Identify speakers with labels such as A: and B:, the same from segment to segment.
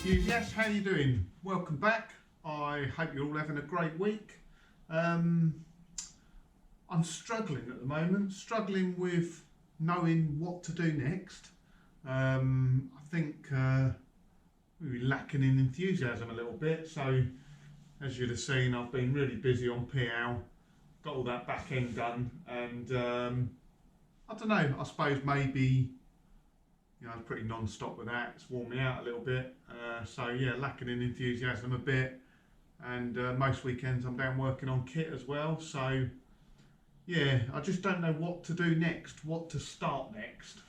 A: enthusiasts, how you doing? Welcome back. I hope you're all having a great week. I'm struggling at the moment, struggling with knowing what to do next. I think we're lacking in enthusiasm a little bit, so as you'd have seen, I've been really busy on PL, got all that back end done, and I don't know, I suppose maybe I was pretty non-stop with that. It's worn me out a little bit. So yeah, lacking in enthusiasm a bit. And most weekends I'm down working on kit as well. So yeah, I just don't know what to do next, what to start next.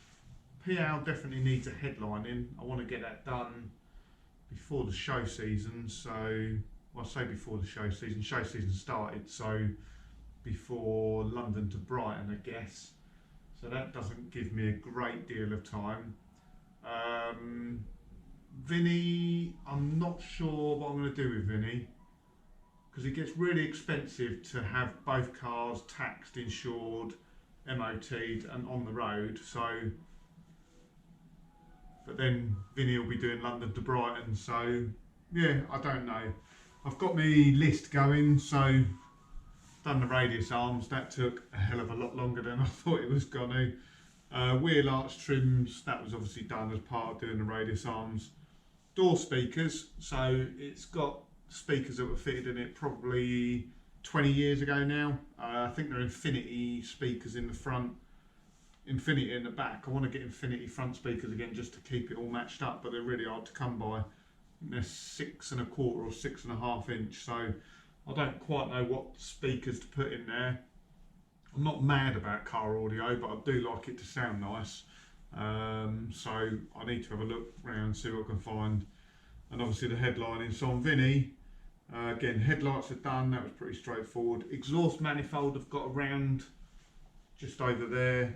A: PL definitely needs a headlining. I want to get that done before the show season. So, well, I say before the show season started. So before London to Brighton, I guess. So that doesn't give me a great deal of time. Vinny, I'm not sure what I'm going to do with Vinny because it gets really expensive to have both cars taxed, insured, MOT'd and on the road. So, but then Vinny will be doing London to Brighton. So yeah, I don't know. I've got my list going. So done the radius arms. That took a hell of a lot longer than I thought it was going to. Wheel arch trims, that was obviously done as part of doing the radius arms. Door speakers, so it's got speakers that were fitted in it probably 20 years ago now. I think they're Infinity speakers in the front, Infinity in the back. I want to get Infinity front speakers again just to keep it all matched up, but they're really hard to come by. They're 6.25 or 6.5 inch, so I don't quite know what speakers to put in there. I'm not mad about car audio, but I do like it to sound nice. So I need to have a look around, see what I can find. And obviously the headlining. So on Vinny, again, headlights are done. That was pretty straightforward. Exhaust manifold I've got around just over there.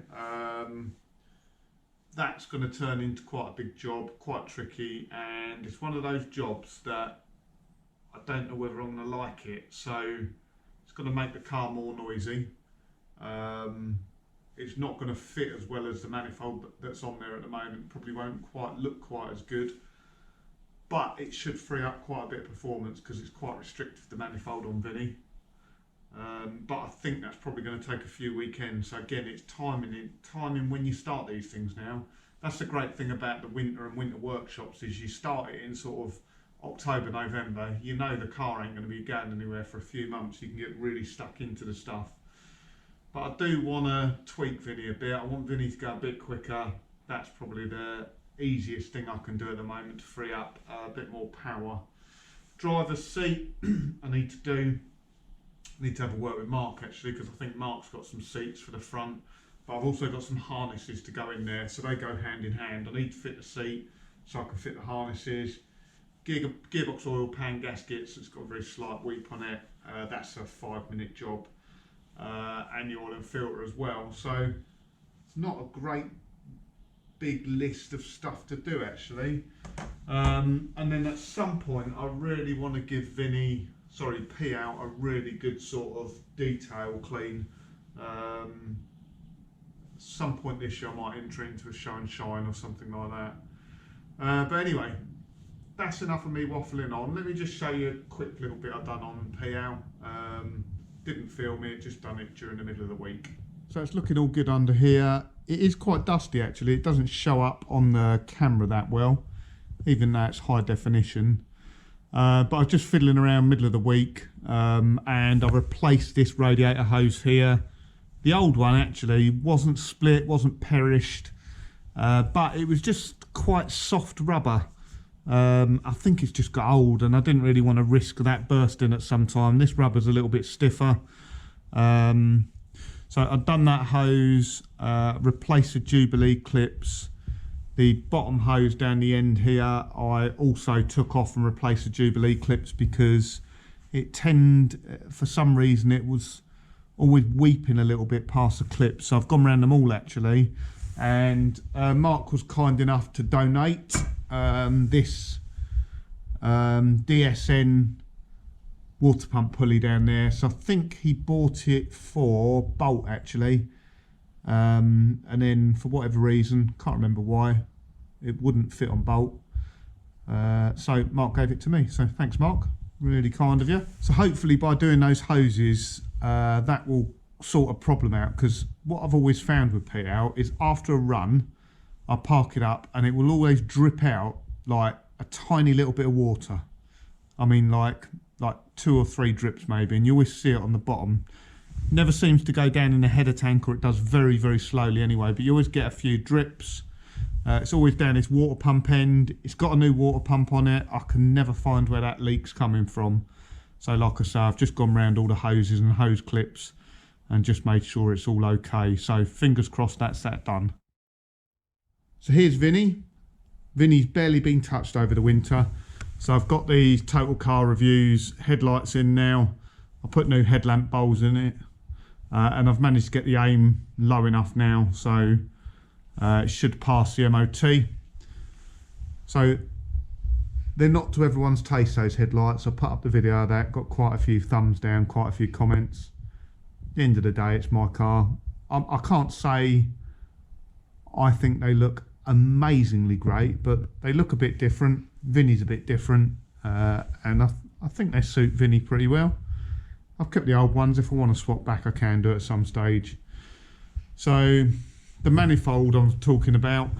A: That's going to turn into quite a big job, quite tricky. And it's one of those jobs that I don't know whether I'm going to like it. So it's going to make the car more noisy. It's not going to fit as well as the manifold that's on there at the moment. Probably won't quite look quite as good, but it should free up quite a bit of performance because it's quite restrictive, the manifold on Vinny. But I think that's probably going to take a few weekends. So again, it's timing when you start these things now. That's the great thing about the winter and winter workshops is you start it in sort of October, November. You know the car ain't going to be going anywhere for a few months. You can get really stuck into the stuff. But I do want to tweak Vinny a bit. I want Vinny to go a bit quicker. That's probably the easiest thing I can do at the moment to free up a bit more power. Driver's seat, I need to have a word with Mark actually, because I think Mark's got some seats for the front, but I've also got some harnesses to go in there, so they go hand in hand. I need to fit the seat so I can fit the harnesses. Gearbox oil pan gaskets, it's got a very slight weep on it. That's a 5-minute job. And the oil and filter as well, so it's not a great big list of stuff to do actually. And then at some point I really want to give PL a really good sort of detail clean. Some point this year I might enter into a show and shine or something like that. But anyway, that's enough of me waffling on. Let me just show you a quick little bit I've done on PL. Didn't film it, just done it during the middle of the week. So it's looking all good under here. It is quite dusty actually. It doesn't show up on the camera that well, even though it's high definition. But I was just fiddling around middle of the week, and I replaced this radiator hose here. The old one actually wasn't split, wasn't perished, but it was just quite soft rubber. I think it's just got old and I didn't really want to risk that bursting at some time. This rubber's a little bit stiffer. So I've done that hose, replaced the Jubilee clips. The bottom hose down the end here, I also took off and replaced the Jubilee clips because for some reason, it was always weeping a little bit past the clips. So I've gone around them all actually. And Mark was kind enough to donate this DSN water pump pulley down there. So I think he bought it for bolt actually, and then for whatever reason, can't remember why, it wouldn't fit on bolt. So Mark gave it to me. So thanks, Mark. Really kind of you. So hopefully by doing those hoses, that will sort a problem out, because what I've always found with PL is after a run, I park it up and it will always drip out like a tiny little bit of water. I mean like 2 or 3 drips maybe, and you always see it on the bottom. Never seems to go down in the header tank, or it does very, very slowly anyway, but you always get a few drips. It's always down its water pump end. It's got a new water pump on it. I can never find where that leak's coming from. So like I say, I've just gone round all the hoses and hose clips and just made sure it's all okay. So fingers crossed that's that done. So here's Vinny. Vinny's barely been touched over the winter. So I've got these Total Car Reviews headlights in now. I put new headlamp bowls in it. And I've managed to get the aim low enough now, so it should pass the MOT. So they're not to everyone's taste, those headlights. I put up the video of that, got quite a few thumbs down, quite a few comments. At the end of the day, it's my car. I can't say I think they look amazingly great, but they look a bit different. Vinny's a bit different, and I think they suit Vinny pretty well. I've kept the old ones. If I want to swap back, I can do it at some stage. So the manifold I'm talking about,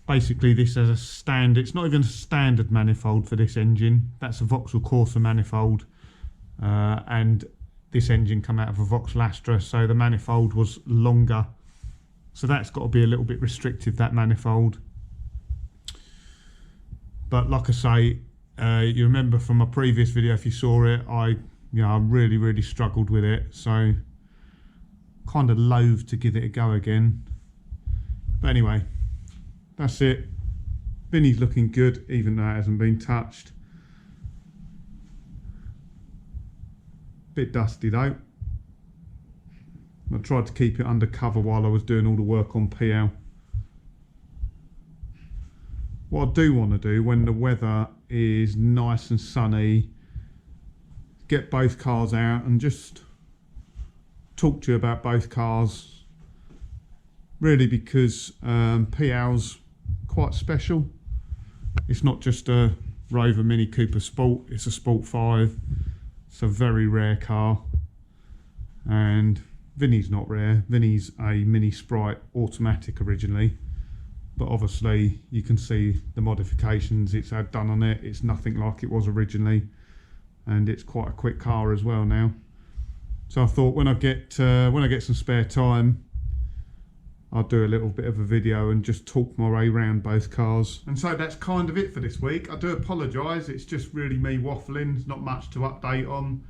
A: basically this is a standard, it's not even a standard manifold for this engine. That's a Vauxhall Corsa manifold, and this engine come out of a Vauxhall Astra, so the manifold was longer. So that's got to be a little bit restrictive, that manifold. But like I say, you remember from my previous video, if you saw it, I really struggled with it, so kind of loath to give it a go again. But anyway, that's it. Vinny's looking good, even though it hasn't been touched. Bit dusty though. I tried to keep it under cover while I was doing all the work on PL. What I do want to do when the weather is nice and sunny, get both cars out and just talk to you about both cars, really, because PL's quite special. It's not just a Rover Mini Cooper Sport, it's a Sport 5. It's a very rare car, and Vinny's not rare. Vinny's a Mini Sprite automatic originally, but obviously you can see the modifications it's had done on it. It's nothing like it was originally, and it's quite a quick car as well now. So I thought when I get some spare time, I'll do a little bit of a video and just talk my way around both cars. And so that's kind of it for this week. I do apologise, it's just really me waffling. There's not much to update on.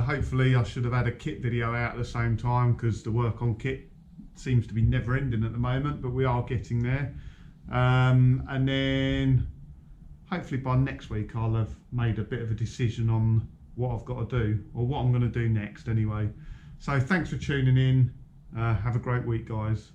A: Hopefully I should have had a kit video out at the same time, because the work on kit seems to be never ending at the moment, but we are getting there. And then hopefully by next week I'll have made a bit of a decision on what I've got to do, or what I'm going to do next anyway. So thanks for tuning in. Have a great week, guys.